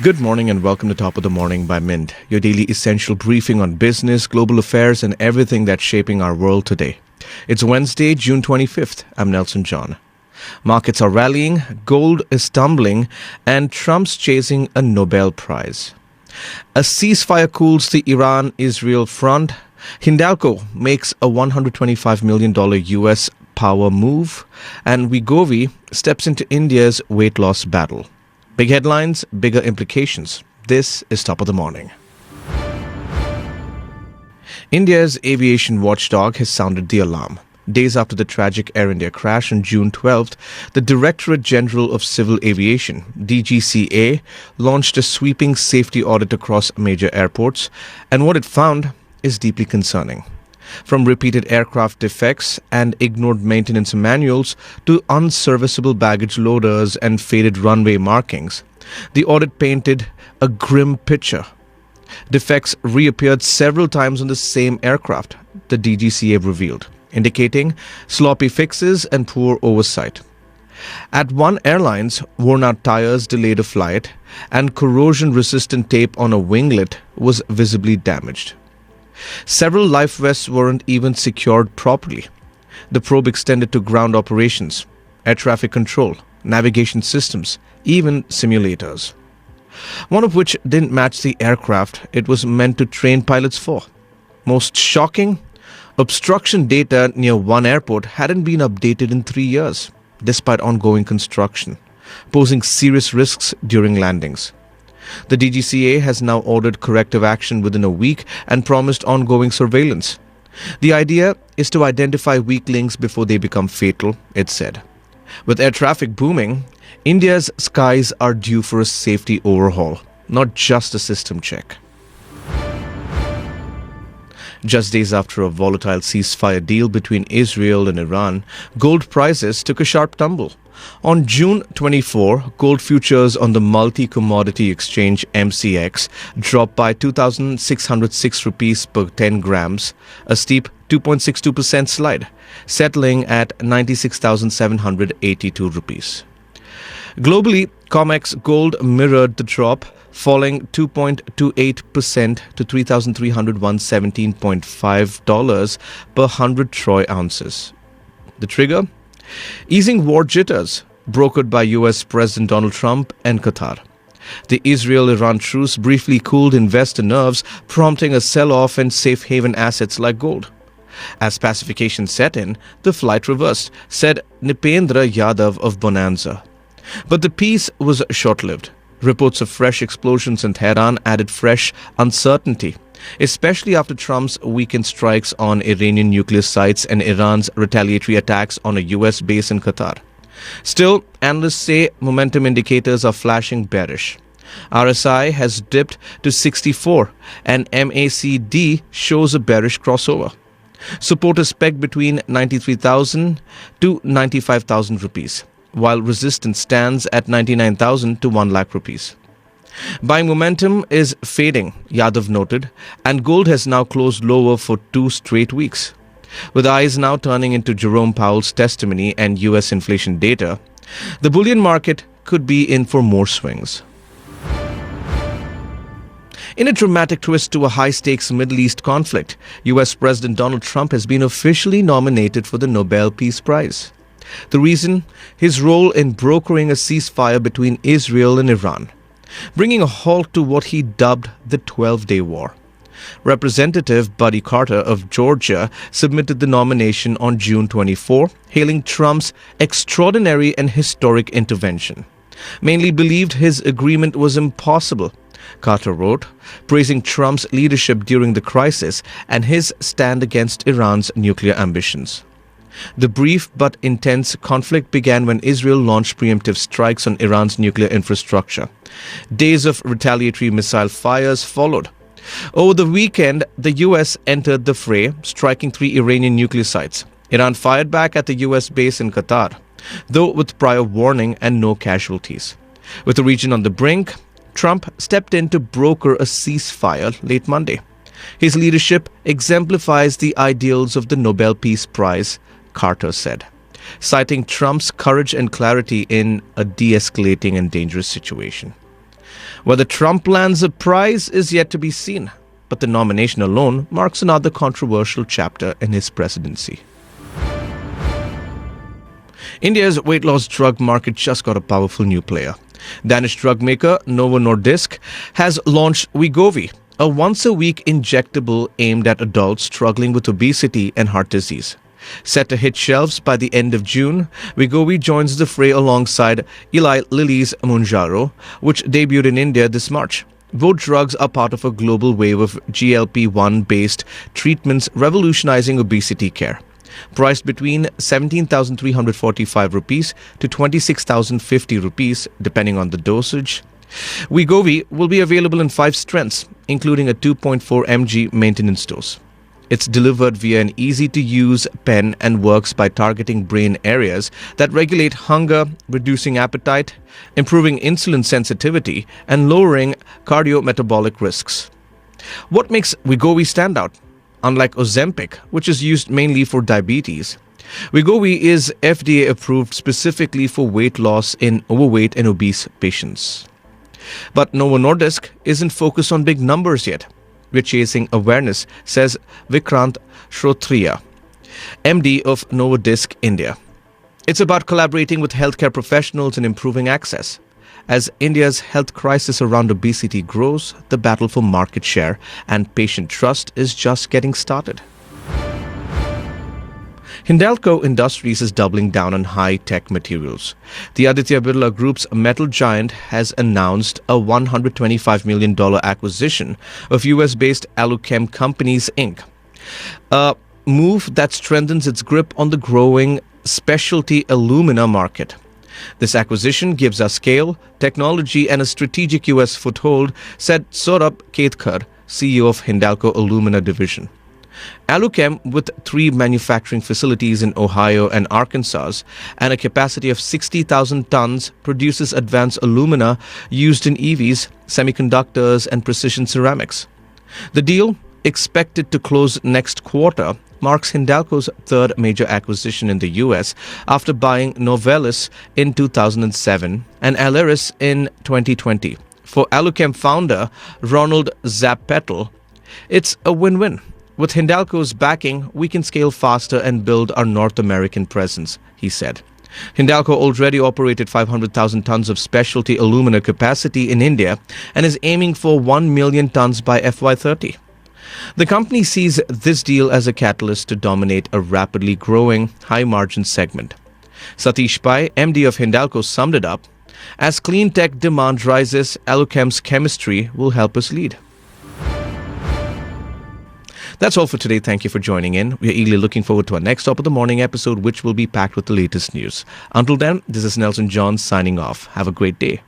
Good morning and welcome to Top of the Morning by Mint, your daily essential briefing on business, global affairs, and everything that's shaping our world today. It's Wednesday, June 25th. I'm Nelson John. Markets are rallying, gold is tumbling, and Trump's chasing a Nobel Prize. A ceasefire cools the Iran-Israel front. Hindalco makes a $125 million US power move, and Wegovy steps into India's weight loss battle. Big headlines, bigger implications. This is Top of the Morning. India's aviation watchdog has sounded the alarm. Days after the tragic Air India crash on June 12th, the Directorate General of Civil Aviation, DGCA, launched a sweeping safety audit across major airports, and what it found is deeply concerning. From repeated aircraft defects and ignored maintenance manuals to unserviceable baggage loaders and faded runway markings, the audit painted a grim picture. Defects reappeared several times on the same aircraft, the DGCA revealed, indicating sloppy fixes and poor oversight. At one airline's, worn-out tires delayed a flight, and corrosion-resistant tape on a winglet was visibly damaged. Several life vests weren't even secured properly. The probe extended to ground operations, air traffic control, navigation systems, even simulators. One of which didn't match the aircraft it was meant to train pilots for. Most shocking, obstruction data near one airport hadn't been updated in 3 years, despite ongoing construction, posing serious risks during landings. The DGCA has now ordered corrective action within a week and promised ongoing surveillance. The idea is to identify weak links before they become fatal, it said. With air traffic booming, India's skies are due for a safety overhaul, not just a system check. Just days after a volatile ceasefire deal between Israel and Iran, gold prices took a sharp tumble. On June 24, gold futures on the multi-commodity exchange MCX dropped by 2,606 rupees per 10 grams, a steep 2.62% slide, settling at 96,782 rupees. Globally, COMEX gold mirrored the drop, falling 2.28% to $3,317.5 per 100 troy ounces. The trigger? Easing war jitters, brokered by US President Donald Trump and Qatar. The Israel-Iran truce briefly cooled investor nerves, prompting a sell-off in safe haven assets like gold. As pacification set in, the flight reversed, said Nipendra Yadav of Bonanza. But the peace was short-lived. Reports of fresh explosions in Tehran added fresh uncertainty, especially after Trump's weekend strikes on Iranian nuclear sites and Iran's retaliatory attacks on a US base in Qatar. Still, analysts say momentum indicators are flashing bearish. RSI has dipped to 64 and MACD shows a bearish crossover. Support is pegged between 93,000 to 95,000 rupees, while resistance stands at 99,000 to 1 lakh rupees. Buying momentum is fading, Yadav noted, and gold has now closed lower for 2 straight weeks. With eyes now turning into Jerome Powell's testimony and US inflation data, the bullion market could be in for more swings. In a dramatic twist to a high-stakes Middle East conflict, US President Donald Trump has been officially nominated for the Nobel Peace Prize. The reason? His role in brokering a ceasefire between Israel and Iran, bringing a halt to what he dubbed the 12-day war. Representative Buddy Carter of Georgia submitted the nomination on June 24, hailing Trump's extraordinary and historic intervention. Mainly believed his agreement was impossible, Carter wrote, praising Trump's leadership during the crisis and his stand against Iran's nuclear ambitions. The brief but intense conflict began when Israel launched preemptive strikes on Iran's nuclear infrastructure. Days of retaliatory missile fires followed. Over the weekend, the US entered the fray, striking 3 Iranian nuclear sites. Iran fired back at the US base in Qatar, though with prior warning and no casualties. With the region on the brink, Trump stepped in to broker a ceasefire late Monday. His leadership exemplifies the ideals of the Nobel Peace Prize, Carter said, citing Trump's courage and clarity in a de-escalating and dangerous situation. Whether Trump lands a prize is yet to be seen, but the nomination alone marks another controversial chapter in his presidency. India's weight loss drug market just got a powerful new player. Danish drug maker Novo Nordisk has launched Wegovy, a once-a-week injectable aimed at adults struggling with obesity and heart disease. Set to hit shelves by the end of June, Wegovy joins the fray alongside Eli Lilly's Mounjaro, which debuted in India this March. Both drugs are part of a global wave of GLP-1 based treatments revolutionizing obesity care. Priced between 17,345 rupees to 26,050 rupees, depending on the dosage. Wegovy will be available in 5 strengths, including a 2.4 mg maintenance dose. It's delivered via an easy-to-use pen and works by targeting brain areas that regulate hunger, reducing appetite, improving insulin sensitivity, and lowering cardiometabolic risks. What makes Wegovy stand out? Unlike Ozempic, which is used mainly for diabetes, Wegovy is FDA approved specifically for weight loss in overweight and obese patients. But Novo Nordisk isn't focused on big numbers yet. We're chasing awareness, says Vikrant Shrotriya, MD of Novodisc India. It's about collaborating with healthcare professionals and improving access. As India's health crisis around obesity grows, the battle for market share and patient trust is just getting started. Hindalco Industries is doubling down on high-tech materials. The Aditya Birla Group's metal giant has announced a $125 million acquisition of US-based Aluchem Companies, Inc., a move that strengthens its grip on the growing specialty alumina market. This acquisition gives us scale, technology, and a strategic U.S. foothold, said Saurabh Ketkar, CEO of Hindalco Alumina Division. Aluchem, with 3 manufacturing facilities in Ohio and Arkansas and a capacity of 60,000 tons, produces advanced alumina used in EVs, semiconductors, and precision ceramics. The deal, expected to close next quarter, marks Hindalco's 3rd major acquisition in the U.S. after buying Novelis in 2007 and Aleris in 2020. For Aluchem founder Ronald Zappetel, it's a win-win. With Hindalco's backing, we can scale faster and build our North American presence, he said. Hindalco already operated 500,000 tons of specialty alumina capacity in India and is aiming for 1 million tons by FY30. The company sees this deal as a catalyst to dominate a rapidly growing, high-margin segment. Satish Pai, MD of Hindalco, summed it up, "As clean tech demand rises, Aluchem's chemistry will help us lead." That's all for today. Thank you for joining in. We are eagerly looking forward to our next Top of the Morning episode, which will be packed with the latest news. Until then, this is Nelson John signing off. Have a great day.